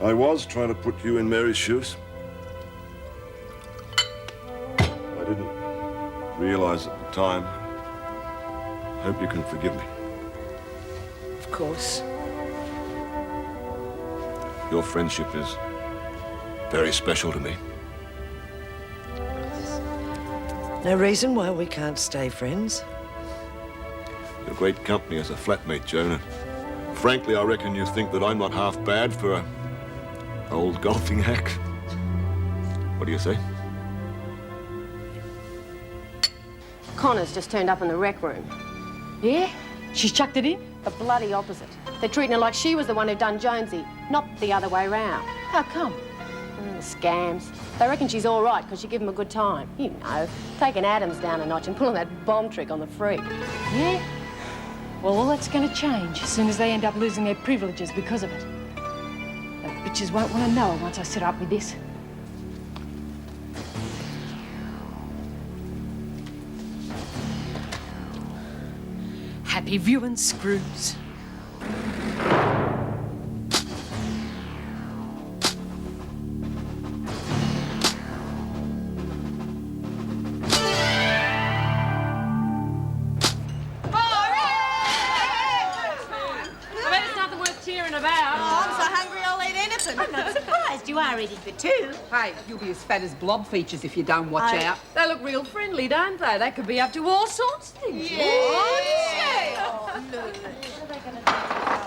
I was trying to put you in Mary's shoes. I didn't realize at the time. Hope you can forgive me. Of course. Your friendship is very special to me. No reason why we can't stay friends. You're great company as a flatmate, Joan. Frankly, I reckon you think that I'm not half bad for a old golfing hack. What do you say? Connor's just turned up in the rec room. Yeah? She's chucked it in? The bloody opposite. They're treating her like she was the one who done Jonesy, not the other way round. How come? Scams. They reckon she's all right because she give them a good time. You know, taking Adams down a notch and pulling that bomb trick on the freak. Yeah? Well, all that's going to change as soon as they end up losing their privileges because of it. The bitches won't want to know once I set up with this. Happy viewing, Screws. You are eating for two. Hey, you'll be as fat as blob features if you don't watch out. They look real friendly, don't they? They could be up to all sorts of things. Yeah. Oh,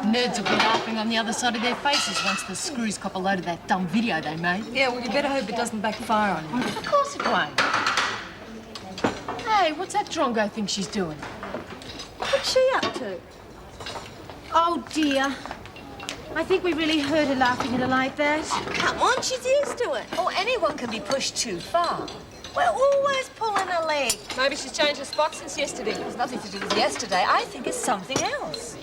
nerds will be laughing on the other side of their faces once the Screws cop a load of that dumb video they made. Yeah, well, you better hope it doesn't backfire on you. Of course it won't. Hey, what's that drongo think she's doing? What's she up to? Oh, dear. I think we really hurt her laughing at her like that. Come on, she's used to it. Oh, anyone can be pushed too far. We're always pulling her leg. Maybe she's changed her spot since yesterday. It was nothing to do with yesterday. I think it's something else.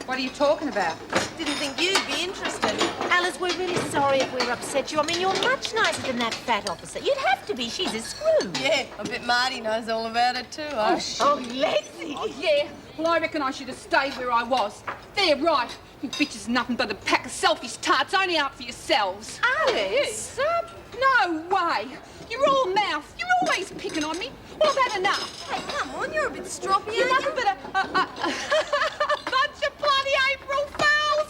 What are you talking about? Didn't think you'd be interested. Alice, we're really sorry if we've upset you. I mean, you're much nicer than that fat officer. You'd have to be. She's a screw. Yeah, I bet Marty knows all about it too. Oh, Lexie. Oh, yeah. Well, I reckon I should have stayed where I was. They're right. You bitches are nothing but a pack of selfish tarts, only out for yourselves. Alice? No way. You're all mouth. You're always picking on me. Well, I've had enough. hey, come on, you're a bit stroppy, You're aren't nothing you? but a bunch of bloody April fools.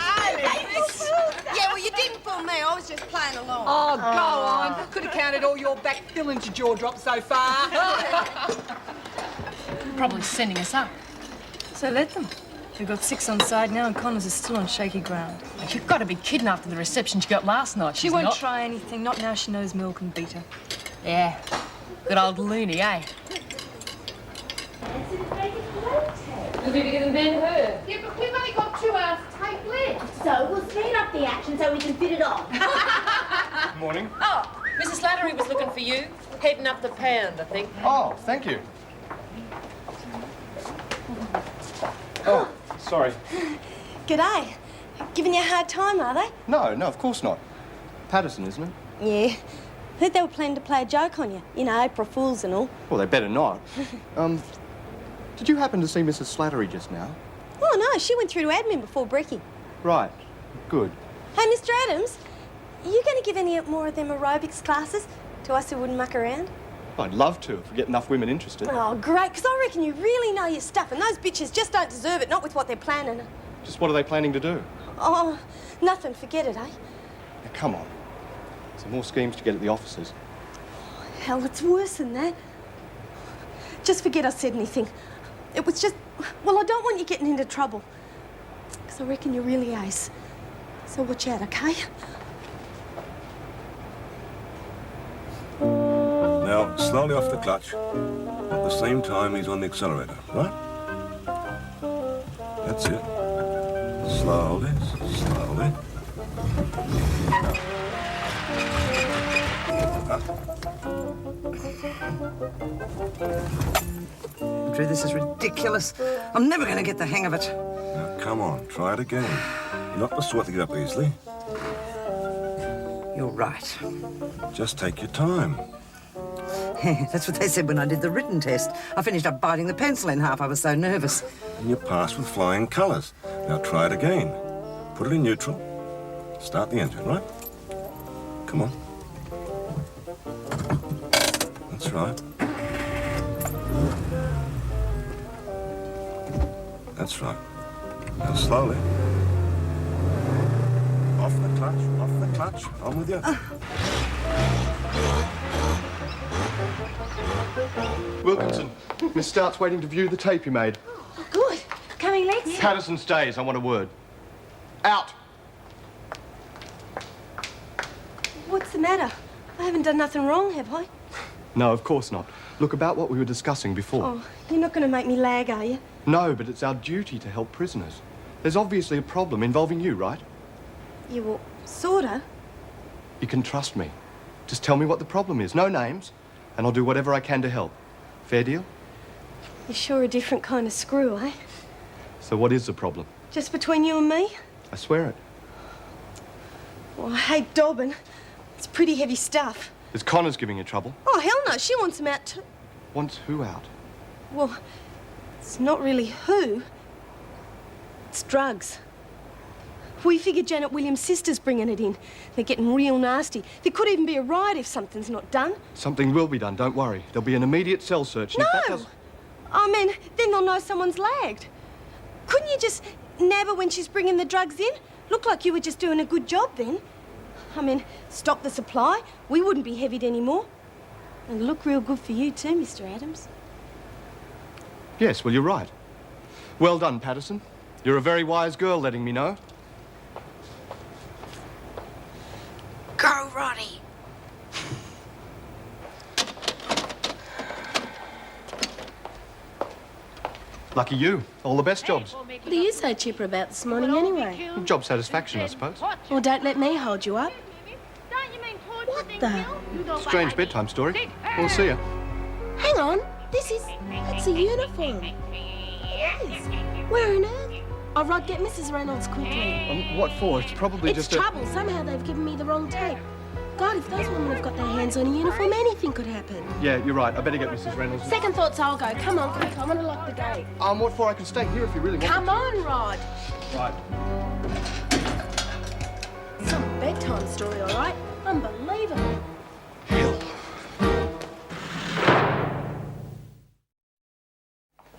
Alice! Yeah, well, you didn't fool me. I was just playing along. Oh, go on. Could have counted all your back fillings to jaw drop so far. Probably sending us up. So let them. We've got 6 on side now and Connors is still on shaky ground. You've got to be kidding after the reception she got last night. She won't try anything, not now she knows Merle can beat her. Yeah. Good old loony, eh? You'll be bigger than Ben-Hur. Yeah, but we've only got 2 hours to take left. So we'll speed up the action so we can fit it on. Morning. Oh, Mrs. Slattery was looking for you. Heading up the pound, I think. Oh, thank you. Oh, sorry. G'day. Giving you a hard time, are they? No, of course not. Patterson, isn't it? Yeah. Heard they were planning to play a joke on you. You know, April Fools and all. Well, they better not. Did you happen to see Mrs. Slattery just now? Oh, no, she went through to admin before Brecky. Right. Good. Hey, Mr. Adams, are you going to give any more of them aerobics classes to us who wouldn't muck around? I'd love to if we get enough women interested. Oh, great, because I reckon you really know your stuff, and those bitches just don't deserve it, not with what they're planning. Just what are they planning to do? Oh, nothing, forget it, eh? Now, come on. Some more schemes to get at the officers. Hell, it's worse than that. Just forget I said anything. It was just, well, I don't want you getting into trouble. Because I reckon you're really ace. So watch out, okay? Now, slowly off the clutch. At the same time, he's on the accelerator, right? That's it. Slowly, slowly. Andrew, this is ridiculous. I'm never going to get the hang of it. Now, come on, try it again. You're not the sort to get up easily. You're right. Just take your time. That's what they said when I did the written test. I finished up biting the pencil in half. I was so nervous. And you passed with flying colours. Now try it again. Put it in neutral. Start the engine, right? Come on. That's right. That's right. Now slowly. Off the clutch, off the clutch. I'm with you. Wilkinson, Miss Stout's waiting to view the tape you made. Oh, good. Coming, Lex? Patterson stays. I want a word. Out. What's the matter? I haven't done nothing wrong, have I? No, of course not. Look, about what we were discussing before. Oh, you're not going to make me lag, are you? No, but it's our duty to help prisoners. There's obviously a problem involving you, right? Yeah, well, sorta. You can trust me. Just tell me what the problem is. No names, and I'll do whatever I can to help. Fair deal? You're sure a different kind of screw, eh? So what is the problem? Just between you and me? I swear it. Well, I hate Dobbin. It's pretty heavy stuff. Is Connor's giving you trouble? Oh, hell no. She wants him out too. Wants who out? Well, it's not really who. It's drugs. We figured Janet Williams' sister's bringing it in. They're getting real nasty. There could even be a riot if something's not done. Something will be done, don't worry. There'll be an immediate cell search. And if that No! does... I mean, then they'll know someone's lagged. Couldn't you just nab her when she's bringing the drugs in? Looked like you were just doing a good job then. I mean, stop the supply. We wouldn't be heavied anymore. And look real good for you too, Mr. Adams. Yes, well, you're right. Well done, Patterson. You're a very wise girl, letting me know. Go, Roddy. Lucky you. All the best jobs. What are you so chipper about this morning anyway? Job satisfaction, I suppose. Well, don't let me hold you up. What the? Strange bedtime story. We'll see you. Hang on. It's a uniform. Yes. Where on earth? Oh, Rod, get Mrs. Reynolds quickly. What for? It's probably It's just trouble. Somehow they've given me the wrong tape. God, if those women have got their hands on a uniform, anything could happen. Yeah, you're right. I better get Mrs. Reynolds. Second thoughts, I'll go. Come on, quick. I want to lock the gate. What for? I can stay here if you really want Come me to. on, Rod. Right. Some bedtime story, all right? Unbelievable. Hell.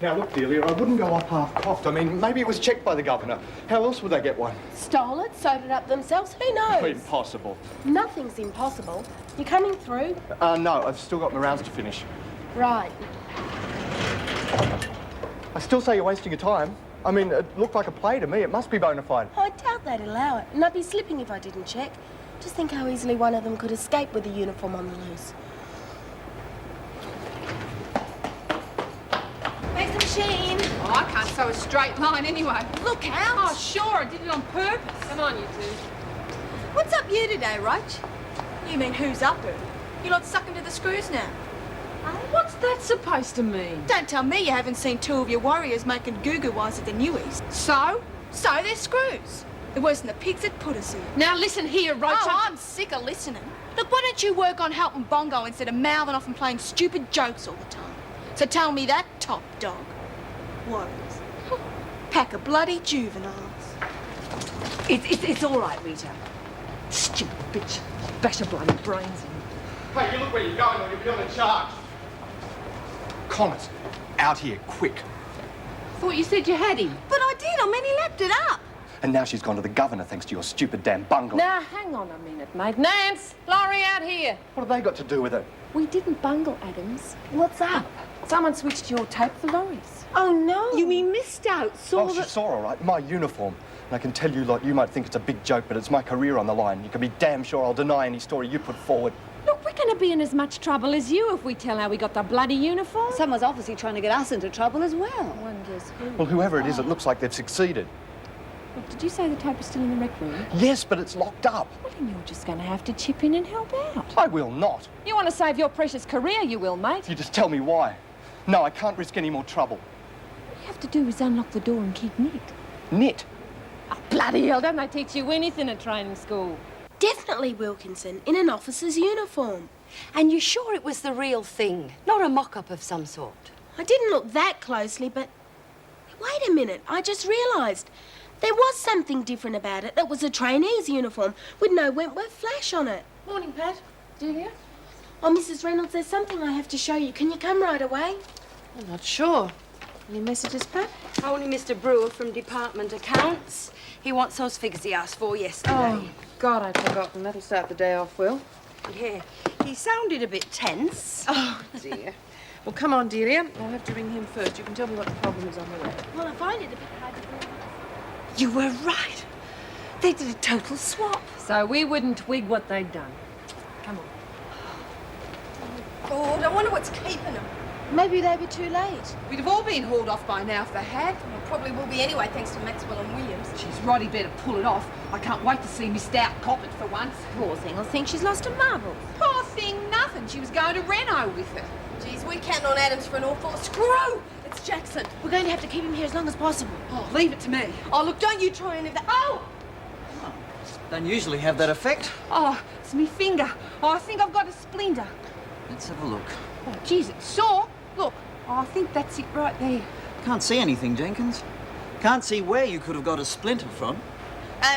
Now, look, Delia, I wouldn't go up half-coughed. I mean, maybe it was checked by the governor. How else would they get one? Stole it, sewed it up themselves. Who knows? Impossible. Nothing's impossible. You coming through? No, I've still got my rounds to finish. Right. I still say you're wasting your time. I mean, it looked like a play to me. It must be bona fide. Oh, I doubt they'd allow it. And I'd be slipping if I didn't check. Just think how easily one of them could escape with a uniform on the loose. Where's the machine? Oh, I can't sew a straight line anyway. Look out! Oh, sure, I did it on purpose. Come on, you two. What's up you today, Roach? You mean who's up her? You lot sucking to the screws now. What's that supposed to mean? Don't tell me you haven't seen two of your warriors making goo-goo wise at the Newies. So? So they're screws. They're worse than the pigs at put us here. Now listen here, Roach. Oh, I'm sick of listening. Look, why don't you work on helping Bongo instead of mouthing off and playing stupid jokes all the time? So tell me that, top dog. Warriors. Pack of bloody juveniles. It's all right, Rita. Stupid bitch. Bash her bloody brains in. Hey, you look where you're going or you'll be on a charge. Connors, out here, quick. Thought you said you had him. But I did. I mean, he lapped it up. And now she's gone to the governor thanks to your stupid damn bungle. Now, hang on a minute, mate. Nance, Laurie out here. What have they got to do with it? We didn't bungle, Adams. What's up? Someone switched your tape for Laurie's. Oh, no. You mean Miss Stout saw She saw, all right, my uniform. And I can tell you, like, you might think it's a big joke, but it's my career on the line. You can be damn sure I'll deny any story you put forward. Look, we're going to be in as much trouble as you if we tell how we got the bloody uniform. Someone's obviously trying to get us into trouble as well. Wonders who. Well, whoever it is, it looks like they've succeeded. Look, did you say the tape is still in the rec room? Yes, but it's locked up. Well, then you're just going to have to chip in and help out. I will not. You want to save your precious career, you will, mate. You just tell me why. No, I can't risk any more trouble. All you have to do is unlock the door and keep knit. Knit? Oh, bloody hell, don't they teach you anything at training school? Definitely Wilkinson, in an officer's uniform. And you're sure it was the real thing, not a mock-up of some sort? I didn't look that closely, but... Wait a minute, I just realised. There was something different about it. It was a trainee's uniform with no Wentworth flash on it. Morning, Pat. Delia? Oh, Mrs. Reynolds, there's something I have to show you. Can you come right away? I'm not sure. Any messages, Pat? Only Mr. Brewer from Department Accounts. He wants those figures he asked for yesterday. Oh, God, I'd forgotten. That'll start the day off well. Yeah, he sounded a bit tense. Oh, dear. Well, come on, Delia. I'll have to ring him first. You can tell me what the problem is on the way. Well, I find it a bit hard to believe. You were right. They did a total swap. So we wouldn't twig what they'd done. Come on. God, I wonder what's keeping them. Maybe they were too late. We'd have all been hauled off by now if they had. Well, probably will be anyway, thanks to Maxwell and Williams. Geez, Roddy better pull it off. I can't wait to see Miss Stout cop it for once. Poor thing will think she's lost a marble. Poor thing, nothing. She was going to Reno with it. Geez, we count on Adams for an awful screw. It's Jackson. We're going to have to keep him here as long as possible. Oh, leave it to me. Oh, look, don't you try any of that. Oh! Don't usually have that effect. Oh, it's me finger. Oh, I think I've got a splinter. Let's have a look. Oh, geez, it's sore. Look, oh, I think that's it right there. Can't see anything, Jenkins. Can't see where you could have got a splinter from.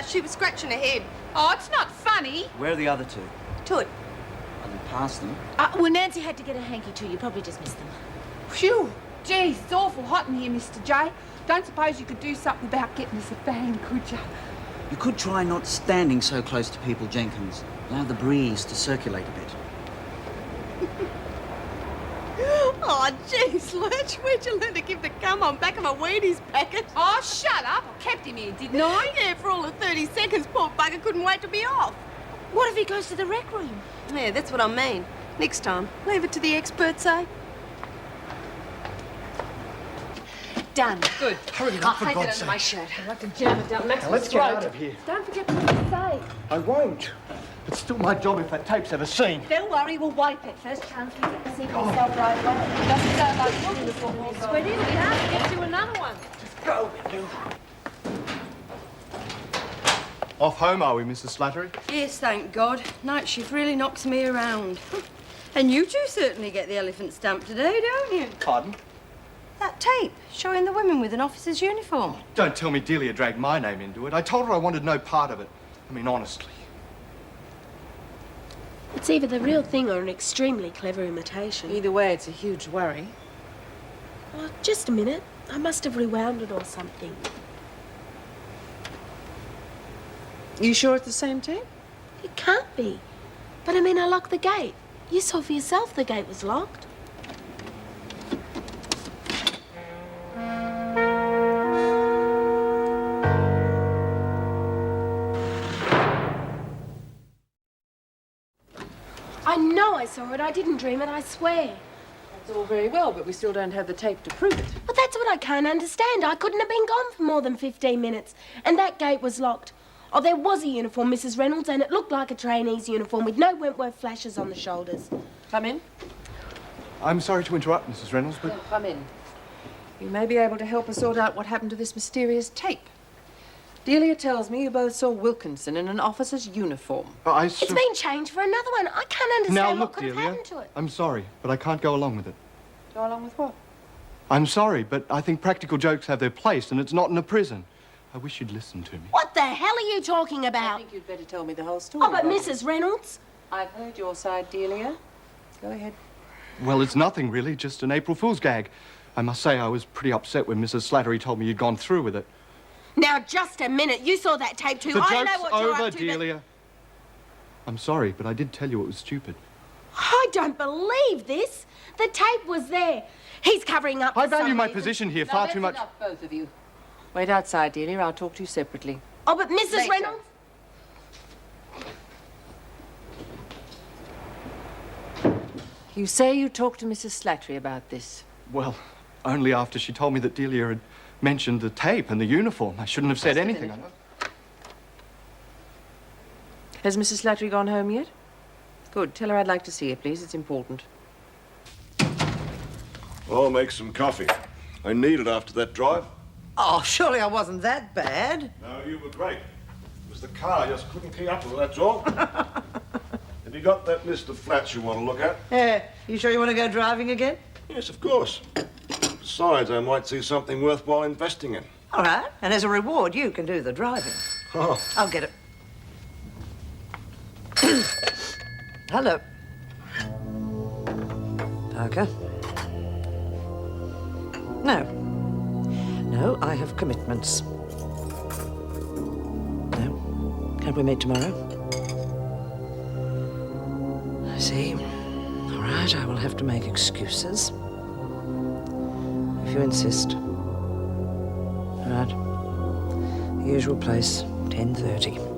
She was scratching her head. Oh, it's not funny. Where are the other two? Toot. I didn't pass them. Well, Nancy had to get a hanky too. You probably just missed them. Phew. Geez, it's awful hot in here, Mr. J. Don't suppose you could do something about getting us a fan, could you? You could try not standing so close to people, Jenkins. Allow the breeze to circulate a bit. Oh, jeez, Lurch, where'd you learn to give the gum on back of a Wheaties packet? Oh, shut up. I kept him here, didn't I? Yeah, for all of 30 seconds, poor bugger couldn't wait to be off. What if he goes to the rec room? Yeah, that's what I mean. Next time, leave it to the experts, eh? Done. Good. Hurry up, I'll for take it God's under sake. my shirt. I'd like to jam it down Maxwell's Let's get throat. out of here. Don't forget what you say. I won't. It's still my job if that tape's ever seen. Don't worry, we'll wipe it. First chance we get to see yourself right away. Doesn't sound like your uniform all sweaty. We have to get you another one. Go, you. Off home, are we, Mrs. Slattery? Yes, thank God. Night shift really knocks me around. And you two certainly get the elephant stamp today, don't you? Pardon? That tape showing the women with an officer's uniform. Don't tell me Delia dragged my name into it. I told her I wanted no part of it. I mean, honestly. It's either the real thing or an extremely clever imitation. Either way, it's a huge worry. Oh, just a minute. I must have rewound it or something. You sure it's the same tape? It can't be. But I mean, I locked the gate. You saw for yourself the gate was locked. I know I saw it. I didn't dream it, I swear. That's all very well, but we still don't have the tape to prove it. But that's what I can't understand. I couldn't have been gone for more than 15 minutes. And that gate was locked. Oh, there was a uniform, Mrs. Reynolds, and it looked like a trainee's uniform with no Wentworth flashes on the shoulders. Come in. I'm sorry to interrupt, Mrs. Reynolds, but... Come in. You may be able to help us sort out what happened to this mysterious tape. Delia tells me you both saw Wilkinson in an officer's uniform. It's been changed for another one. I can't understand Now, what look, could have Delia, happened to it. I'm sorry, but I can't go along with it. Go along with what? I'm sorry, but I think practical jokes have their place, and it's not in a prison. I wish you'd listen to me. What the hell are you talking I about? think you'd better tell me the whole story. Oh, but Rodney. Mrs. Reynolds? I've heard your side, Delia. Go ahead. Well, it's nothing, really, just an April Fool's gag. I must say I was pretty upset when Mrs. Slattery told me you'd gone through with it. Now, just a minute. You saw that tape too. The I know joke's what you're over, up to, but- Delia. I'm sorry, but I did tell you it was stupid. I don't believe this. The tape was there. He's covering up I for some value my reason. position here Now, far that's too much. enough, both of you. Wait outside, Delia. I'll talk to you separately. Oh, but Mrs. Later. Reynolds? You say you talked to Mrs. Slattery about this. Well, only after she told me that Delia had mentioned the tape and the uniform. I shouldn't have said Just a anything. minute. Has Mrs. Slattery gone home yet? Good. Tell her I'd like to see her, please. It's important. I'll make some coffee. I need it after that drive. Oh, surely I wasn't that bad. No, you were great. It was the car just couldn't keep up with it, that's all. Have you got that list of flats you want to look at? You sure you want to go driving again? Yes, of course. Besides, I might see something worthwhile investing in. All right, and as a reward, you can do the driving. Oh. I'll get it. Hello. Parker? No. No, I have commitments. No. Can't we meet tomorrow? I see. All right, I will have to make excuses. If you insist. All right. The usual place, 10:30.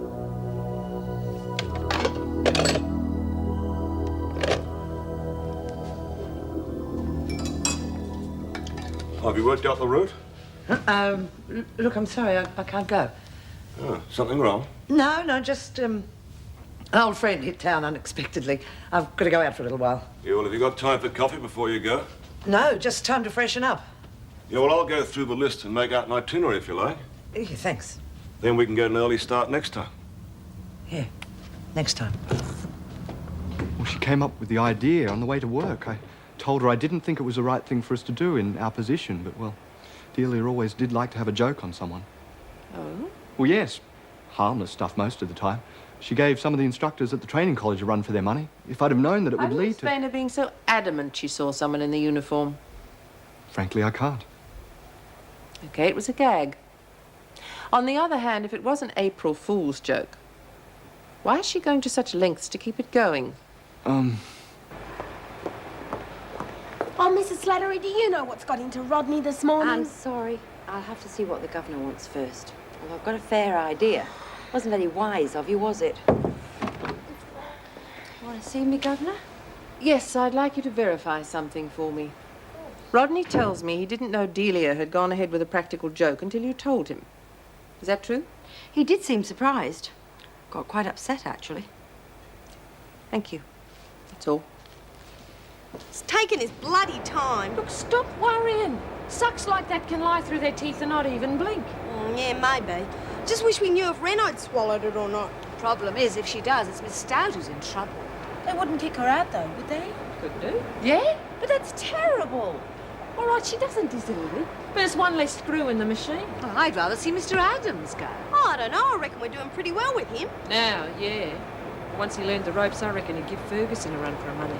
Have you worked out the route? Look, I'm sorry, I can't go. Oh, something wrong? No, just, an old friend hit town unexpectedly. I've got to go out for a little while. Yeah, well, have you got time for coffee before you go? No, just time to freshen up. Yeah, well, I'll go through the list and make out an itinerary if you like. Yeah, thanks. Then we can get an early start next time. Yeah, next time. Well, she came up with the idea on the way to work. I told her I didn't think it was the right thing for us to do in our position, but, well, Delia always did like to have a joke on someone. Oh? Well, yes. Harmless stuff most of the time. She gave some of the instructors at the training college a run for their money. If I'd have known that it would How do you lead explain her being so adamant she saw someone in the uniform? Frankly, I can't. Okay, it was a gag. On the other hand, if it was an April Fool's joke, why is she going to such lengths to keep it going? Oh, Mrs. Slattery, do you know what's got into Rodney this morning? I'm sorry. I'll have to see what the governor wants first. Well, I've got a fair idea. Wasn't very wise of you, was it? Want to see me, Governor? Yes, I'd like you to verify something for me. Rodney tells me he didn't know Delia had gone ahead with a practical joke until you told him. Is that true? He did seem surprised. Got quite upset, actually. Thank you. That's all. It's taken his bloody time. Look, stop worrying. Sucks like that can lie through their teeth and not even blink. Yeah, maybe. Just wish we knew if Renaud swallowed it or not. Problem is, if she does, it's Miss Stout who's in trouble. They wouldn't kick her out, though, would they? Could do. Yeah? But that's terrible. All right, she doesn't deserve it. But it's one less screw in the machine. Well, I'd rather see Mr. Adams go. Oh, I don't know. I reckon we're doing pretty well with him. Now, yeah. Once he learned the ropes, I reckon he'd give Ferguson a run for her money.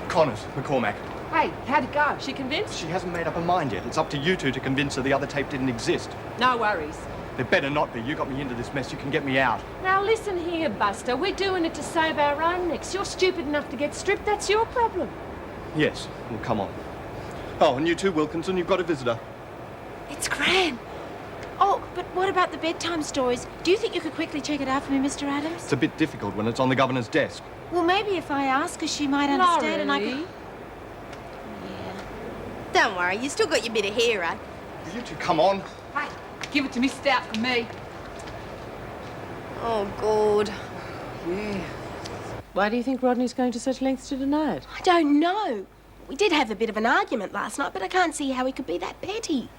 Connors, McCormack. Hey, how'd it go? She convinced? She hasn't made up her mind yet. It's up to you two to convince her the other tape didn't exist. No worries. There better not be. You got me into this mess. You can get me out. Now listen here, Buster. We're doing it to save our own necks. You're stupid enough to get stripped. That's your problem. Yes. Well, come on. Oh, and you too, Wilkinson. You've got a visitor. It's Gran. Oh, but what about the bedtime stories? Do you think you could quickly check it out for me, Mr. Adams? It's a bit difficult when it's on the governor's desk. Well, maybe if I ask her, she might understand and I could... Laurie. Yeah. Don't worry, you still got your bit of hair, eh? Will you two come on? Hey, give it to Miss Stout for me. Oh, God. Yeah. Why do you think Rodney's going to such lengths to deny it? I don't know. We did have a bit of an argument last night, but I can't see how he could be that petty.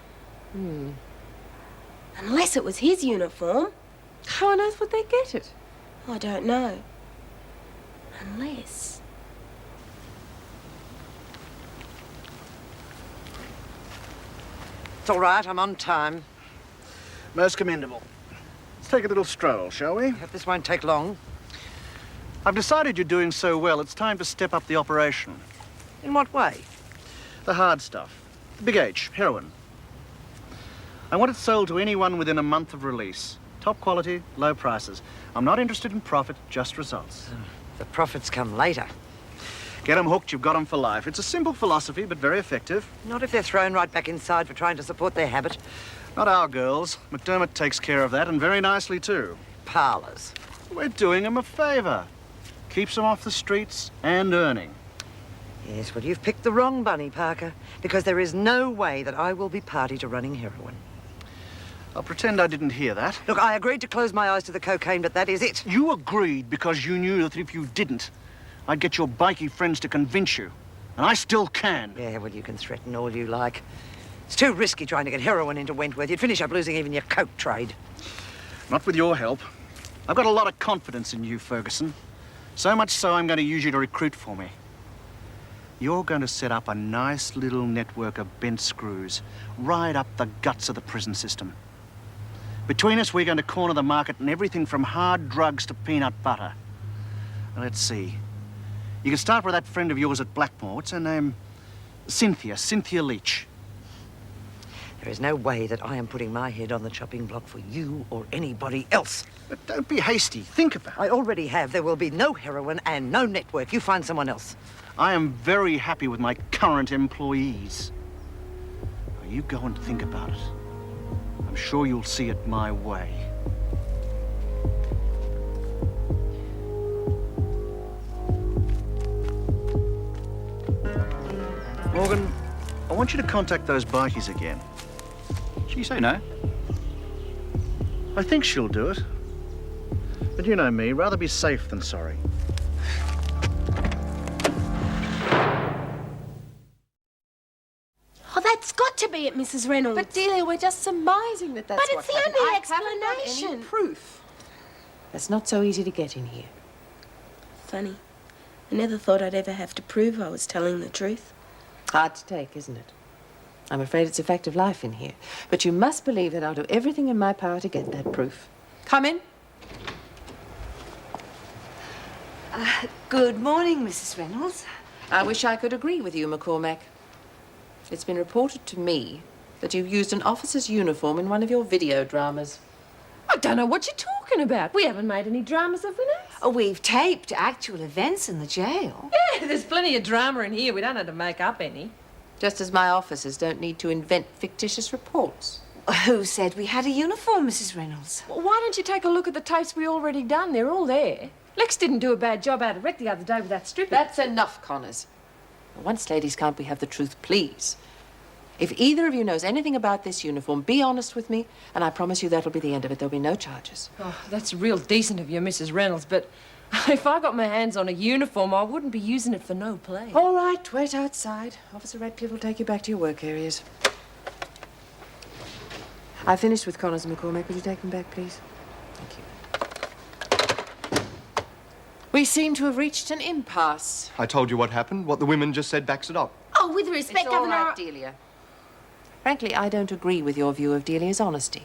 Unless it was his uniform. How on earth would they get it? I don't know. Unless... It's all right, I'm on time. Most commendable. Let's take a little stroll, shall we? Hope this won't take long. I've decided you're doing so well, it's time to step up the operation. In what way? The hard stuff. The big H, heroin. I want it sold to anyone within a month of release. Top quality, low prices. I'm not interested in profit, just results. The profits come later. Get 'em hooked, you've got 'em for life. It's a simple philosophy, but very effective. Not if they're thrown right back inside for trying to support their habit. Not our girls. McDermott takes care of that, and very nicely, too. Parlours. We're doing 'em a favour. Keeps 'em off the streets and earning. Yes, well, you've picked the wrong bunny, Parker, because there is no way that I will be party to running heroin. I'll pretend I didn't hear that. Look, I agreed to close my eyes to the cocaine, but that is it. You agreed because you knew that if you didn't, I'd get your bikey friends to convince you. And I still can. Yeah, well, you can threaten all you like. It's too risky trying to get heroin into Wentworth. You'd finish up losing even your coke trade. Not with your help. I've got a lot of confidence in you, Ferguson. So much so I'm going to use you to recruit for me. You're going to set up a nice little network of bent screws right up the guts of the prison system. Between us, we're going to corner the market in everything from hard drugs to peanut butter. Now, let's see. You can start with that friend of yours at Blackmore. What's her name? Cynthia Leach. There is no way that I am putting my head on the chopping block for you or anybody else. But don't be hasty. Think about it. I already have. There will be no heroin and no network. You find someone else. I am very happy with my current employees. Now, you go and think about it. I'm sure you'll see it my way. Morgan, I want you to contact those bikies again. She say no? I think she'll do it. But you know me, rather be safe than sorry. Oh, that's got to be it, Mrs. Reynolds. But Delia, we're just surmising that that's But what it's the happened. only I haven't got explanation. any proof. That's not so easy to get in here. Funny. I never thought I'd ever have to prove I was telling the truth. Hard to take, isn't it? I'm afraid it's a fact of life in here. But you must believe that I'll do everything in my power to get that proof. Come in. Good morning, Mrs. Reynolds. I wish I could agree with you, McCormack. It's been reported to me that you've used an officer's uniform in one of your video dramas. I don't know what you're talking about. We haven't made any dramas, have we, Nance? Oh, we've taped actual events in the jail. Yeah, there's plenty of drama in here. We don't have to make up any. Just as my officers don't need to invent fictitious reports. Who said we had a uniform, Mrs. Reynolds? Well, why don't you take a look at the tapes we already done? They're all there. Lex didn't do a bad job out of Rec the other day with that stripping. That's enough, Connors. Once, ladies, can't we have the truth, please? If either of you knows anything about this uniform, be honest with me, and I promise you that'll be the end of it. There'll be no charges. Oh, that's real decent of you, Mrs. Reynolds, but if I got my hands on a uniform, I wouldn't be using it for no play. All right, wait outside. Officer Radcliffe will take you back to your work areas. I finished with Connors and McCormack. Would you take them back, please? Thank you. We seem to have reached an impasse. I told you what happened. What the women just said backs it up. Oh, with respect, It's all Governor... right, Delia. Frankly, I don't agree with your view of Delia's honesty.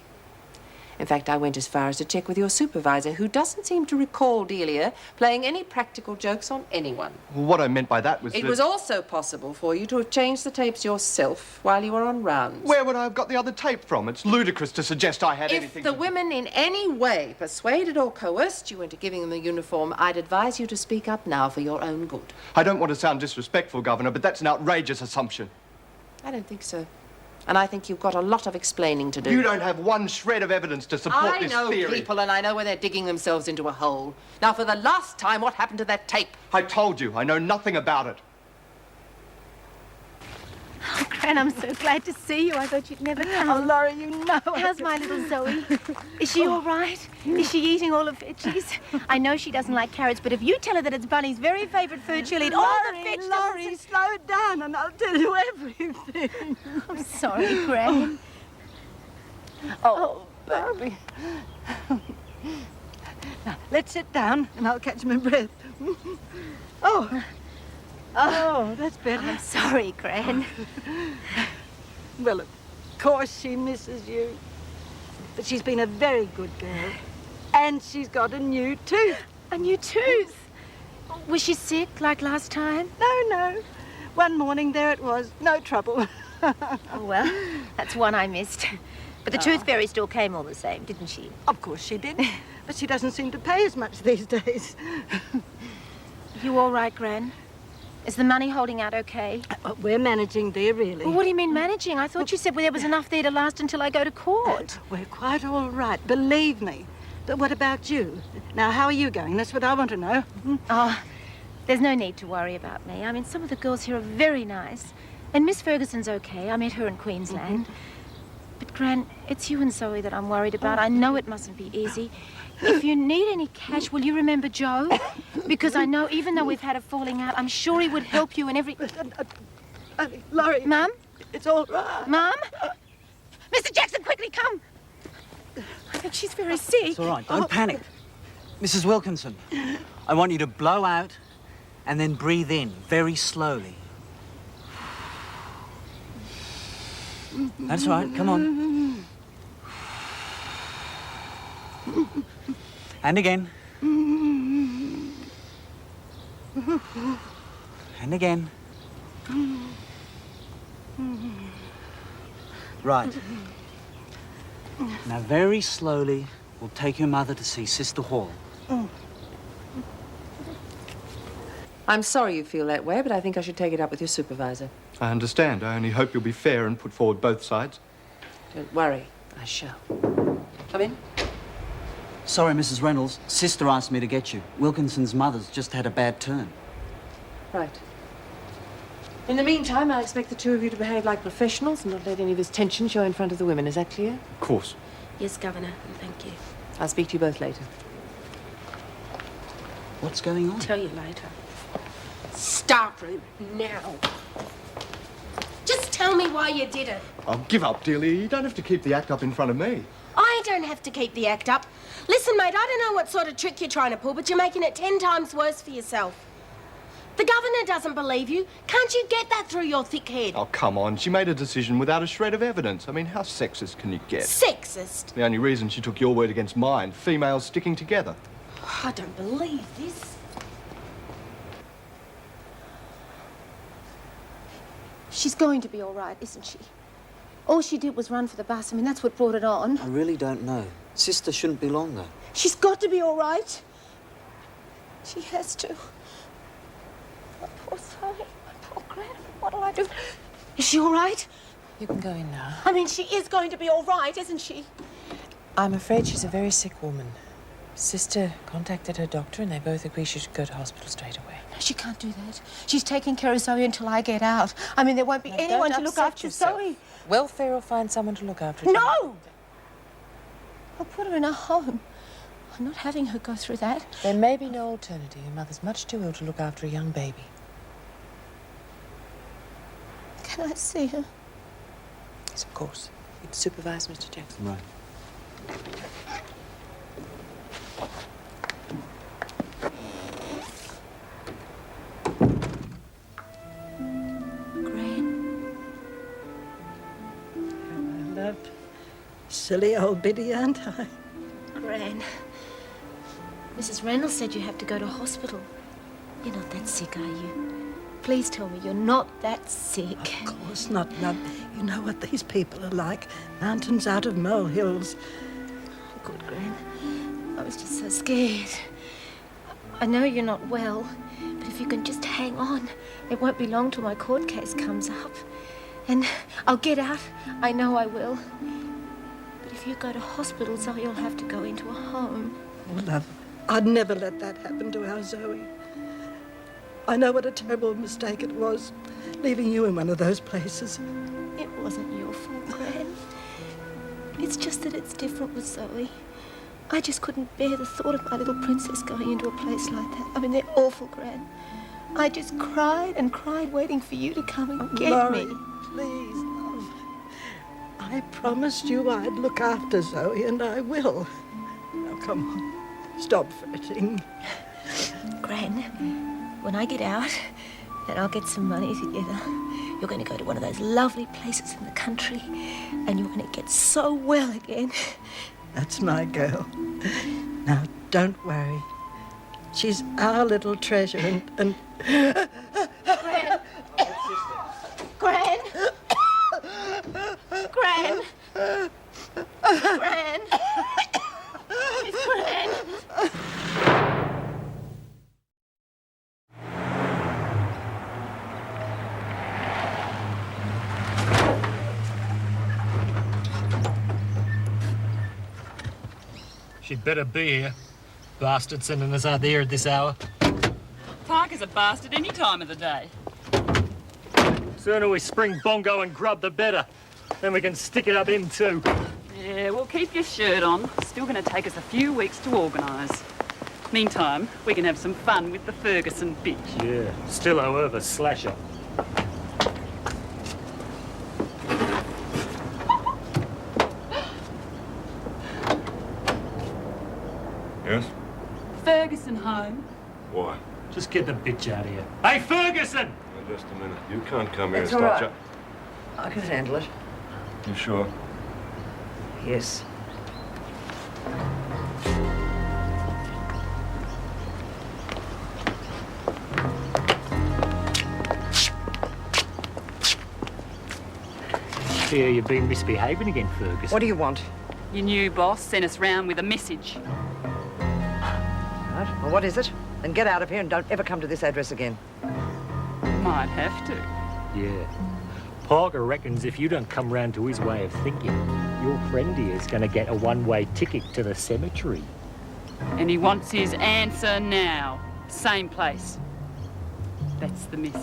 In fact, I went as far as to check with your supervisor, who doesn't seem to recall Delia playing any practical jokes on anyone. Well, what I meant by that was It that... was also possible for you to have changed the tapes yourself while you were on rounds. Where would I have got the other tape from? It's ludicrous to suggest I had If anything the to... women in any way persuaded or coerced you into giving them the uniform, I'd advise you to speak up now for your own good. I don't want to sound disrespectful, Governor, but that's an outrageous assumption. I don't think so. And I think you've got a lot of explaining to do. You don't have one shred of evidence to support this theory. I know people, and I know where they're digging themselves into a hole. Now, for the last time, what happened to that tape? I told you, I know nothing about it. Oh, Gran, I'm so glad to see you. I thought you'd never come. Oh, Laurie, you know. How's my little Zoe? Is she all right? Is she eating all the veggies? I know she doesn't like carrots, but if you tell her that it's Bunny's very favourite food, she'll eat all the vegetables. Laurie, slow down and I'll tell you everything. I'm sorry, Gran. Oh, baby. Now, let's sit down and I'll catch my breath. Oh, that's better. I'm sorry, Gran. Well, of course she misses you. But she's been a very good girl. And she's got a new tooth. A new tooth? Was she sick like last time? No. One morning there it was. No trouble. Oh, well, that's one I missed. But the tooth fairy still came all the same, didn't she? Of course she did. But she doesn't seem to pay as much these days. You all right, Gran? Is the money holding out okay? We're managing, dear, really. Well, what do you mean managing? I thought you said there was enough there to last until I go to court. We're quite all right, believe me. But what about you? Now, how are you going? That's what I want to know. Oh, there's no need to worry about me. I mean, some of the girls here are very nice. And Miss Ferguson's okay. I met her in Queensland. But, Gran, it's you and Zoe that I'm worried about. I know it mustn't be easy. If you need any cash, will you remember Joe? Because I know even though we've had a falling out, I'm sure he would help you in every... Laurie... Mum? It's all right. Mum? Mr. Jackson, quickly come! I think she's very sick. It's all right, don't panic. Mrs. Wilkinson, I want you to blow out and then breathe in very slowly. That's right, come on. And again. And again. Right. Now, very slowly, we'll take your mother to see Sister Hall. I'm sorry you feel that way, but I think I should take it up with your supervisor. I understand. I only hope you'll be fair and put forward both sides. Don't worry, I shall. Come in. Sorry, Mrs. Reynolds. Sister asked me to get you. Wilkinson's mother's just had a bad turn. Right. In the meantime, I expect the two of you to behave like professionals and not let any of this tension show in front of the women. Is that clear? Of course. Yes, Governor, and thank you. I'll speak to you both later. What's going on? Tell you later. Stop it now. Just tell me why you did it. Oh, give up, Delia. You don't have to keep the act up in front of me. I don't have to keep the act up. Listen, mate, I don't know what sort of trick you're trying to pull, but you're making it 10 times worse for yourself. The governor doesn't believe you. Can't you get that through your thick head? Oh, come on. She made a decision without a shred of evidence. I mean, how sexist can you get? Sexist? The only reason she took your word against mine, females sticking together. I don't believe this. She's going to be all right, isn't she? All she did was run for the bus. I mean, that's what brought it on. I really don't know. Sister shouldn't be long, though. She's got to be all right. She has to. My poor Zoe, my poor Gran. What'll I do? Is she all right? You can go in now. I mean, she is going to be all right, isn't she? I'm afraid she's a very sick woman. Sister contacted her doctor and they both agree she should go to hospital straight away. No, she can't do that. She's taking care of Zoe until I get out. I mean, there won't be anyone to look after Zoe. Welfare will find someone to look after her. No! I'll put her in a home. I'm not having her go through that. There may be no alternative. Your mother's much too ill to look after a young baby. Can I see her? Yes, of course. You can supervise Mr. Jackson. Right. Silly old biddy, aren't I? Gran, Mrs. Reynolds said you have to go to hospital. You're not that sick, are you? Please tell me you're not that sick. Of course not, love. You know what these people are like. Mountains out of molehills. Good, Gran. I was just so scared. I know you're not well, but if you can just hang on, it won't be long till my court case comes up. And I'll get out. I know I will. But if you go to hospital, Zoe will have to go into a home. Oh, love, I'd never let that happen to our Zoe. I know what a terrible mistake it was, leaving you in one of those places. It wasn't your fault, Gran. It's just that it's different with Zoe. I just couldn't bear the thought of my little princess going into a place like that. I mean, they're awful, Gran. I just cried and cried waiting for you to come and get Laurie, me. Please, love. I promised you I'd look after Zoe, and I will. Now, come on. Stop fretting. Gran, when I get out and I'll get some money together, you're going to go to one of those lovely places in the country and you're going to get so well again. That's my girl. Now, don't worry. She's our little treasure and... Gran! Gran! Gran! Gran! It's Gran! She'd better be here. Bastard sending us out there at this hour. Parker's a bastard any time of the day. Sooner we spring bongo and grub, the better. Then we can stick it up him too. Yeah, well, keep your shirt on. Still going to take us a few weeks to organise. Meantime, we can have some fun with the Ferguson bitch. Yeah, still owe her the slasher. Yes? Ferguson home. Why? Just get the bitch out of here. Hey, Ferguson! Now, just a minute. You can't come here It's and all start... right. I can handle it. You sure? Yes. fear you've been misbehaving again, Ferguson. What do you want? Your new boss sent us round with a message. Right, well, what is it? Then get out of here and don't ever come to this address again. Might have to. Yeah. Parker reckons if you don't come round to his way of thinking, your friend here is going to get a one-way ticket to the cemetery. And he wants his answer now. Same place. That's the message.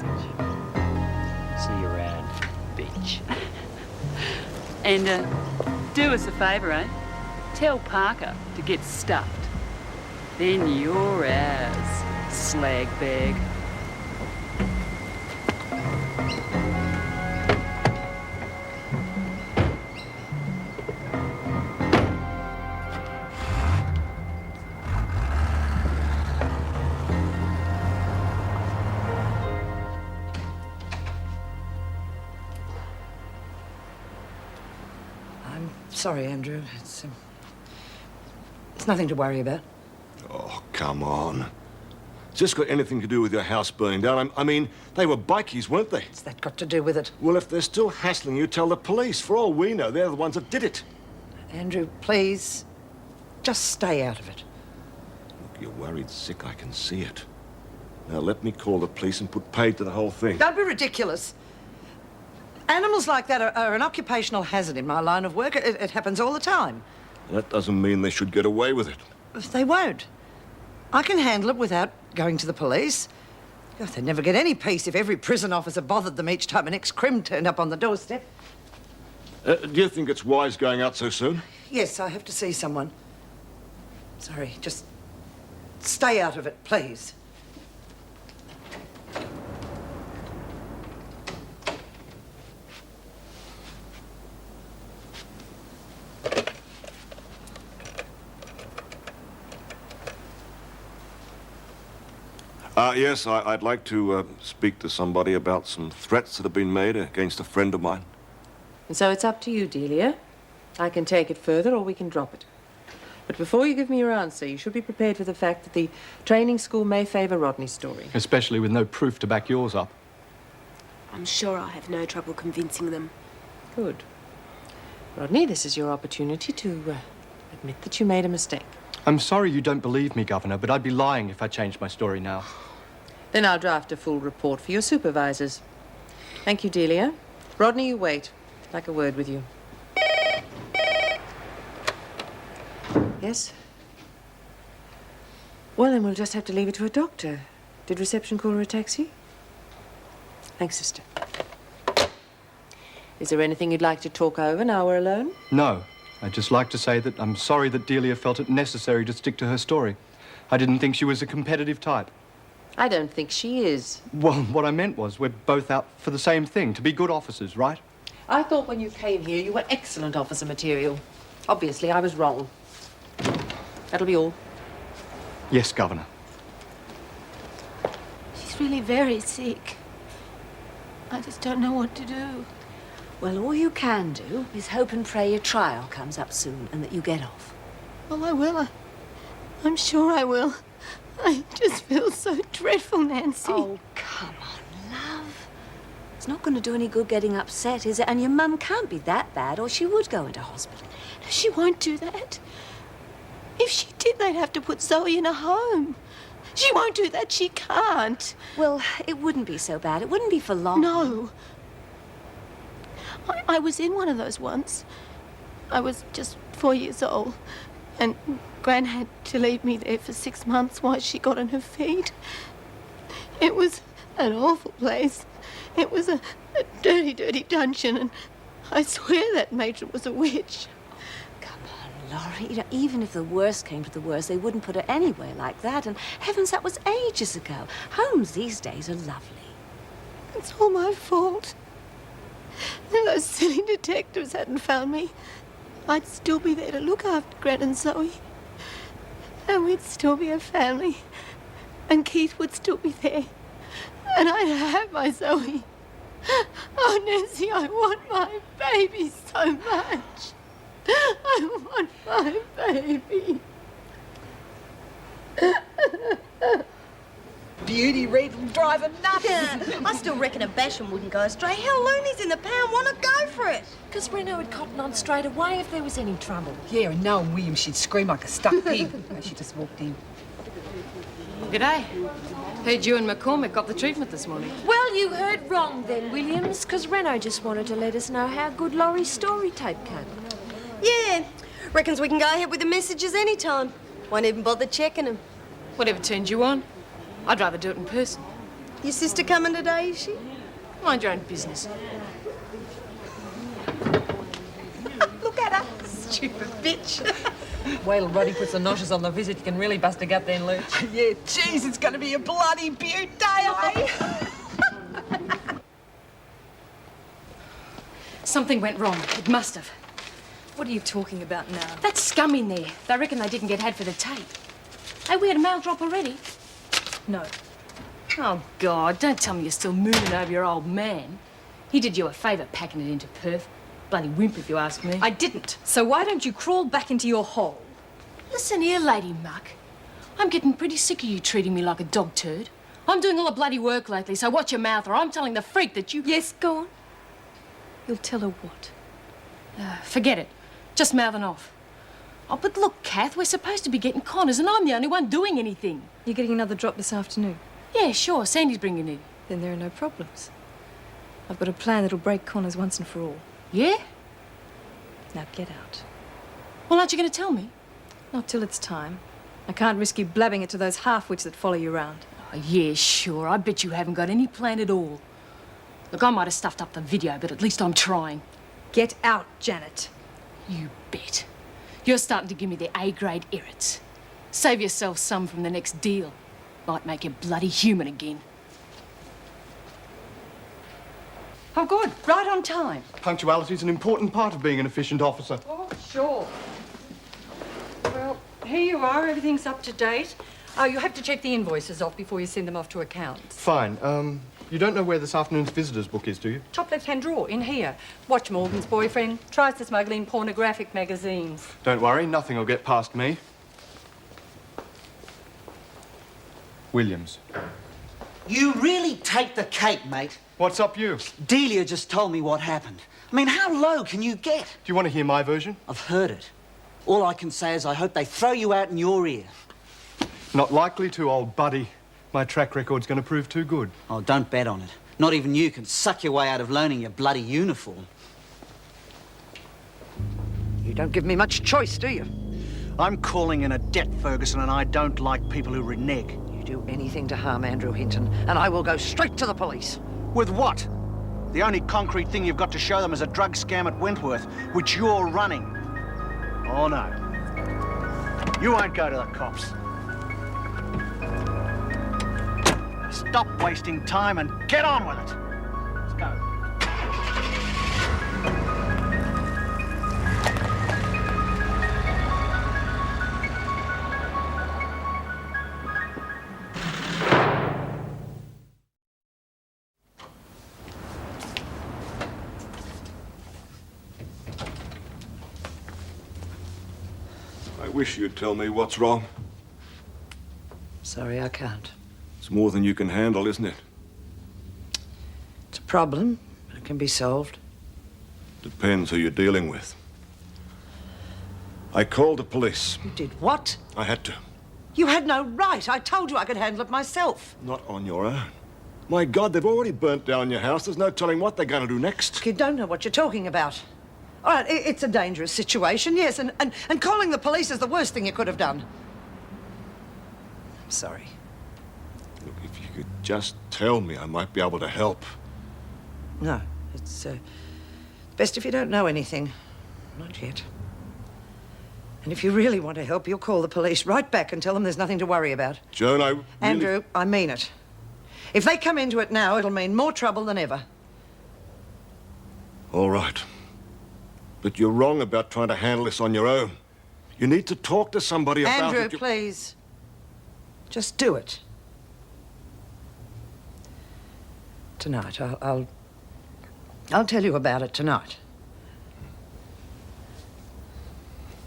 See you around, bitch. And do us a favour, eh? Tell Parker to get stuffed. Then you're ours, slag bag. Sorry, Andrew. It's nothing to worry about. Oh, come on. Has this got anything to do with your house burning down? I mean, they were bikies, weren't they? What's that got to do with it? Well, if they're still hassling you, tell the police. For all we know, they're the ones that did it. Andrew, please, just stay out of it. Look, you're worried sick. I can see it. Now, let me call the police and put paid to the whole thing. Don't be ridiculous. Animals like that are an occupational hazard in my line of work. It happens all the time. That doesn't mean they should get away with it. They won't. I can handle it without going to the police. God, they'd never get any peace if every prison officer bothered them each time an ex-crim turned up on the doorstep. Do you think it's wise going out so soon? Yes, I have to see someone. Sorry, just stay out of it, please. Yes, I'd like to speak to somebody about some threats that have been made against a friend of mine. And so it's up to you, Delia. I can take it further or we can drop it. But before you give me your answer, you should be prepared for the fact that the training school may favour Rodney's story. Especially with no proof to back yours up. I'm sure I'll have no trouble convincing them. Good. Rodney, this is your opportunity to admit that you made a mistake. I'm sorry you don't believe me, Governor, but I'd be lying if I changed my story now. Then I'll draft a full report for your supervisors. Thank you, Delia. Rodney, you wait. I'd like a word with you. Yes? Well, then we'll just have to leave it to a doctor. Did reception call her a taxi? Thanks, sister. Is there anything you'd like to talk over now we're alone? No. I'd just like to say that I'm sorry that Delia felt it necessary to stick to her story. I didn't think she was a competitive type. I don't think she is. Well, what I meant was we're both out for the same thing, to be good officers, right? I thought when you came here you were excellent officer material. Obviously, I was wrong. That'll be all. Yes, Governor. She's really very sick. I just don't know what to do. Well, all you can do is hope and pray your trial comes up soon and that you get off. Well, I will. I'm sure I will. I just feel so dreadful, Nancy. Oh, come on, love. It's not going to do any good getting upset, is it? And your mum can't be that bad, or she would go into hospital. She won't do that. If she did, they'd have to put Zoe in a home. She won't do that. She can't. Well, it wouldn't be so bad. It wouldn't be for long. No. I was in one of those once. I was just 4 years old, and Gran had to leave me there for 6 months while she got on her feet. It was an awful place. It was a dirty, dirty dungeon, and I swear that matron was a witch. Come on, Laurie. You know, even if the worst came to the worst, they wouldn't put her anywhere like that. And heavens, that was ages ago. Homes these days are lovely. It's all my fault. If those silly detectives hadn't found me, I'd still be there to look after Gran and Zoe. And we'd still be a family. And Keith would still be there. And I'd have my Zoe. Oh, Nancy, I want my baby so much. I want my baby. beauty, Rita will drive him nuts. I still reckon a bashing wouldn't go astray. Hell, loonies in the pound want to go for it. Because Reno would cotton on straight away if there was any trouble. Yeah, and knowing William, she'd scream like a stuck pig. She just walked in. G'day. Heard you and McCormick got the treatment this morning. Well, you heard wrong then, Williams, because Reno just wanted to let us know how good Laurie's story tape came. Yeah, reckons we can go ahead with the messages anytime. Won't even bother checking them. Whatever turns you on. I'd rather do it in person. Your sister coming today, is she? Mind your own business. Look at her. Stupid bitch. Wait till Roddy puts the noshes on the visit. You can really bust a gut then, Lurch. Yeah, jeez, it's going to be a bloody beaut day, eh? Something went wrong. It must have. What are you talking about now? That scum in there. They reckon they didn't get had for the tape. Hey, we had a mail drop already. No. Oh, God, don't tell me you're still mooning over your old man. He did you a favour packing it into Perth. Bloody wimp, if you ask me. I didn't. So why don't you crawl back into your hole? Listen here, Lady Muck. I'm getting pretty sick of you treating me like a dog turd. I'm doing all the bloody work lately, so watch your mouth or I'm telling the freak that you... Yes, go on. You'll tell her what? Forget it. Just mouthing off. Oh, but look, Kath, we're supposed to be getting Connors and I'm the only one doing anything. You're getting another drop this afternoon? Yeah, sure. Sandy's bringing it. Then there are no problems. I've got a plan that'll break Connors once and for all. Yeah? Now get out. Well, aren't you going to tell me? Not till it's time. I can't risk you blabbing it to those half-wits that follow you around. Oh, yeah, sure. I bet you haven't got any plan at all. Look, I might have stuffed up the video, but at least I'm trying. Get out, Janet. You bet. You're starting to give me the A-grade irrits. Save yourself some from the next deal. Might make you bloody human again. Oh, good. Right on time. Punctuality's an important part of being an efficient officer. Oh, sure. Well, here you are. Everything's up to date. Oh, you have to check the invoices off before you send them off to accounts. Fine. You don't know where this afternoon's visitors book is, do you? Top left-hand drawer, in here. Watch Morgan's boyfriend. Tries to smuggle in pornographic magazines. Don't worry, nothing will get past me. Williams. You really take the cake, mate. What's up, you? Delia just told me what happened. I mean, how low can you get? Do you want to hear my version? I've heard it. All I can say is I hope they throw you out in your ear. Not likely to, old buddy. My track record's going to prove too good. Oh, don't bet on it. Not even you can suck your way out of loaning your bloody uniform. You don't give me much choice, do you? I'm calling in a debt, Ferguson, and I don't like people who renege. You do anything to harm Andrew Hinton, and I will go straight to the police. With what? The only concrete thing you've got to show them is a drug scam at Wentworth, which you're running. Oh, no. You won't go to the cops. Stop wasting time and get on with it. Let's go. I wish you'd tell me what's wrong. Sorry, I can't. It's more than you can handle, isn't it? It's a problem, but it can be solved. Depends who you're dealing with. I called the police. You did what? I had to. You had no right. I told you I could handle it myself. Not on your own. My God, they've already burnt down your house. There's no telling what they're going to do next. You don't know what you're talking about. All right, it's a dangerous situation, yes, and calling the police is the worst thing you could have done. I'm sorry. Look, if you could just tell me, I might be able to help. No, it's best if you don't know anything. Not yet. And if you really want to help, you'll call the police right back and tell them there's nothing to worry about. Joan, I really... Andrew, I mean it. If they come into it now, it'll mean more trouble than ever. All right. But you're wrong about trying to handle this on your own. You need to talk to somebody about it. Andrew, please. Just do it. Tonight, I'll tell you about it tonight.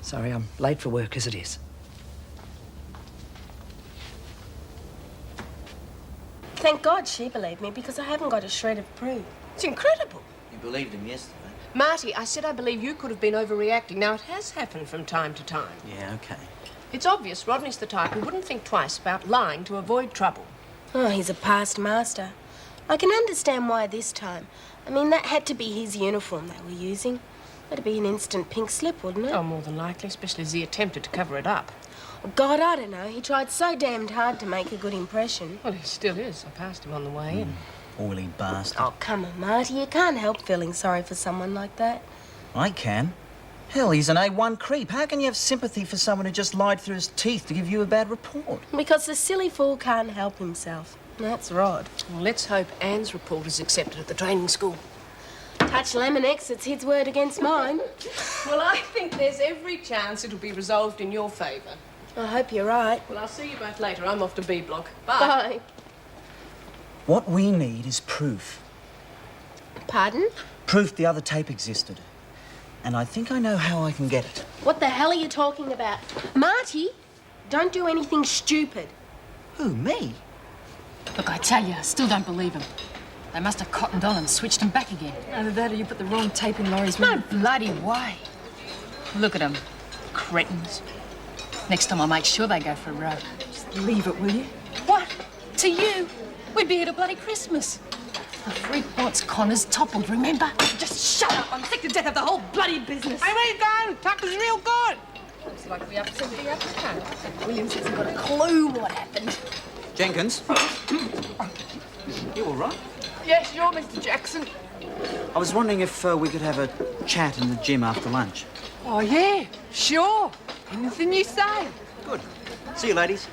Sorry, I'm late for work as it is. Thank God she believed me, because I haven't got a shred of proof. It's incredible. You believed him yesterday. Marty, I said I believe you could have been overreacting. Now, it has happened from time to time. Yeah, OK. It's obvious Rodney's the type who wouldn't think twice about lying to avoid trouble. Oh, he's a past master. I can understand why this time. I mean, that had to be his uniform they were using. That'd be an instant pink slip, wouldn't it? Oh, more than likely, especially as he attempted to cover it up. Oh, God, I don't know. He tried so damned hard to make a good impression. Well, he still is. I passed him on the way in. Oily bastard. Oh, come on, Marty. You can't help feeling sorry for someone like that. I can. Hell, he's an A1 creep. How can you have sympathy for someone who just lied through his teeth to give you a bad report? Because the silly fool can't help himself. That's Rod. Well, let's hope Anne's report is accepted at the training school. Touch Lemonex, it's his word against mine. Well, I think there's every chance it'll be resolved in your favour. I hope you're right. Well, I'll see you both later. I'm off to B block. Bye. Bye. What we need is proof. Pardon? Proof the other tape existed. And I think I know how I can get it. What the hell are you talking about? Marty, don't do anything stupid. Who, me? Look, I tell you, I still don't believe him. They must have cottoned on and switched him back again. Either that or you put the wrong tape in Laurie's No mouth. bloody way. Look at them. Cretins. Next time I'll make sure they go for a row. Just leave it, will you? What? To you? We'd be here till bloody Christmas. The freak wants Connors toppled, remember? Just shut up. I'm sick to death of the whole bloody business. Hey, where you going? Tucker's real good. Looks like we upset the apple cart. Williams hasn't got a clue what happened. Jenkins? You all right? Yes, you're Mr. Jackson. I was wondering if we could have a chat in the gym after lunch. Oh, yeah, sure. Anything you say. Good. See you, ladies.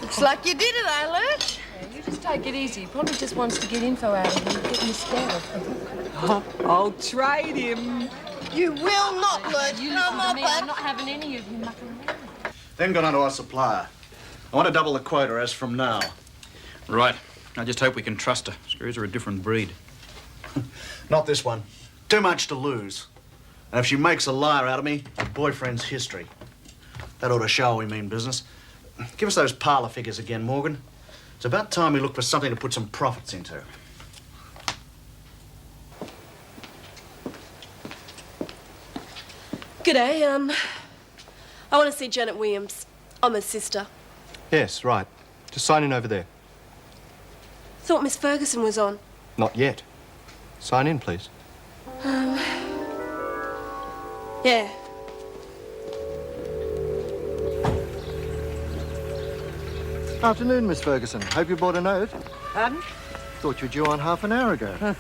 Looks like you did it, eh, Lurch? You just take it easy. He probably just wants to get info out of you, get you scared. I'll trade him. You will not, Lurch. You No listen more to me. I'm butt. not having any of you mucking around. Then got onto our supplier. I want to double the quota as from now. Right. I just hope we can trust her. Screws are a different breed. Not this one. Too much to lose. And if she makes a liar out of me, her boyfriend's history. That ought to show we mean business. Give us those parlour figures again, Morgan. It's about time we look for something to put some profits into. G'day, I want to see Janet Williams. I'm her sister. Yes, right. Just sign in over there. Thought Miss Ferguson was on. Not yet. Sign in, please. Yeah. Afternoon, Miss Ferguson. Hope you brought a note. Pardon? Thought you were due on half an hour ago.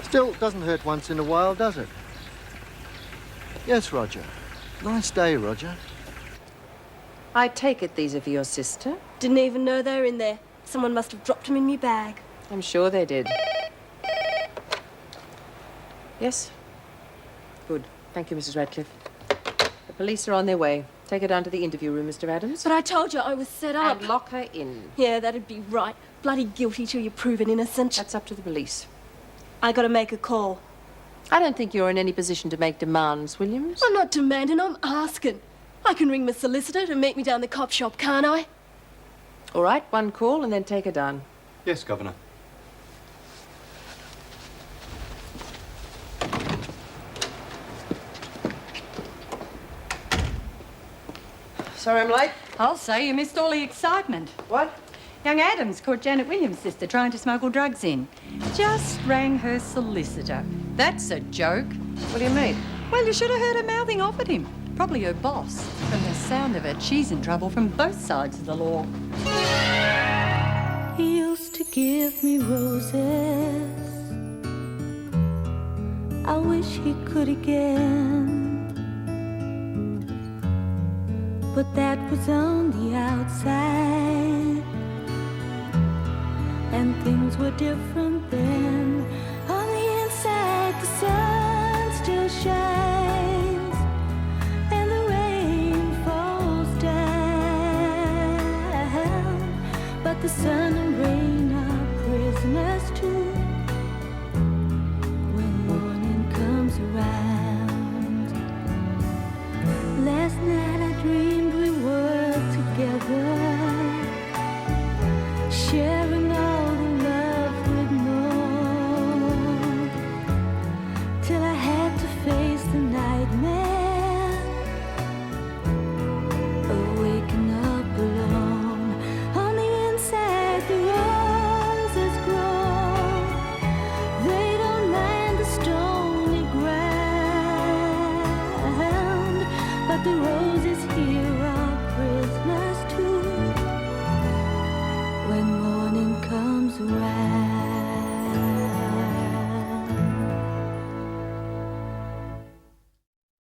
Still, doesn't hurt once in a while, does it? Yes, Roger. Nice day, Roger. I take it these are for your sister? Didn't even know they were in there. Someone must have dropped them in my bag. I'm sure they did. Yes? Good. Thank you, Mrs. Radcliffe. The police are on their way. Take her down to the interview room, Mr. Adams. But I told you I was set up. And lock her in. Yeah, that'd be right. Bloody guilty till you're proven innocent. That's up to the police. I gotta make a call. I don't think you're in any position to make demands, Williams. I'm not demanding, I'm asking. I can ring my solicitor to meet me down the cop shop, can't I? All right, one call and then take her down. Yes, Governor. Sorry I'm late. I'll say you missed all the excitement. What? Young Adams caught Janet Williams' sister trying to smuggle drugs in. Just rang her solicitor. That's a joke. What do you mean? Well, you should have heard her mouthing off at him. Probably her boss. From the sound of it, she's in trouble from both sides of the law. He used to give me roses. I wish he could again. But that was on the outside, and things were different then. On the inside, the sun still shines, and the rain falls down, but the sun